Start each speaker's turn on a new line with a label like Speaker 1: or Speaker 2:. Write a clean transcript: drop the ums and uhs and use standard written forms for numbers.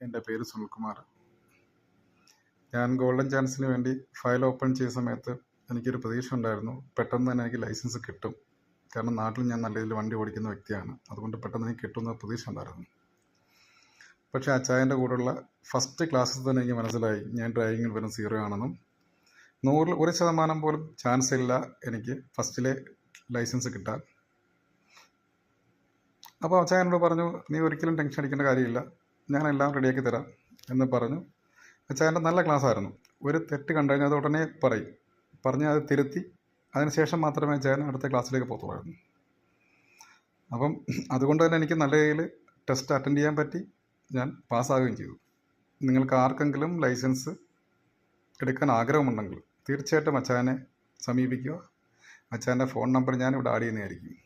Speaker 1: എൻ്റെ പേര് സുനിൽകുമാർ. ഞാൻ ഗോൾഡൻ ചാൻസിന് വേണ്ടി ഫയൽ ഓപ്പൺ ചെയ്ത സമയത്ത് എനിക്കൊരു പ്രതീക്ഷ ഉണ്ടായിരുന്നു, പെട്ടെന്ന് തന്നെ എനിക്ക് ലൈസൻസ് കിട്ടും. കാരണം നാട്ടിൽ ഞാൻ നല്ല രീതിയിൽ വണ്ടി ഓടിക്കുന്ന വ്യക്തിയാണ്, അതുകൊണ്ട് പെട്ടെന്ന് എനിക്ക് കിട്ടുമെന്ന പ്രതീക്ഷ ഉണ്ടായിരുന്നു. പക്ഷേ അച്ചായൻ്റെ കൂടെയുള്ള ഫസ്റ്റ് ക്ലാസ്സിൽ തന്നെ എനിക്ക് മനസ്സിലായി ഞാൻ ഡ്രൈവിങ്ങിൽ വരുന്ന 0 ആണെന്നും 100-ൽ 1% പോലും ചാൻസ് ഇല്ല എനിക്ക് ഫസ്റ്റിലെ ലൈസൻസ് കിട്ടാൻ. അപ്പോൾ അച്ചായനോട് പറഞ്ഞു, നീ ഒരിക്കലും ടെൻഷൻ അടിക്കേണ്ട കാര്യമില്ല, ഞാനെല്ലാം റെഡിയാക്കി തരാം എന്ന് പറഞ്ഞു. അച്ചായൻ്റെ നല്ല ക്ലാസ്സായിരുന്നു. ഒരു തെറ്റ് കണ്ടു കഴിഞ്ഞാൽ അത് ഉടനെ പറഞ്ഞ് അത് തിരുത്തി അതിനുശേഷം മാത്രമേ അച്ചായൻ അടുത്ത ക്ലാസ്സിലേക്ക് പോകത്തുള്ളായിരുന്നു. അപ്പം അതുകൊണ്ട് തന്നെ എനിക്ക് നല്ല രീതിയിൽ ടെസ്റ്റ് അറ്റൻഡ് ചെയ്യാൻ പറ്റി, ഞാൻ പാസ്സാകുകയും ചെയ്തു. നിങ്ങൾക്ക് ആർക്കെങ്കിലും ലൈസൻസ് എടുക്കാൻ ആഗ്രഹമുണ്ടെങ്കിൽ തീർച്ചയായിട്ടും അച്ചായനെ സമീപിക്കുക. അച്ചായൻ്റെ ഫോൺ നമ്പർ ഞാൻ ഇവിടെ ആഡ് ചെയ്യുന്നതായിരിക്കും.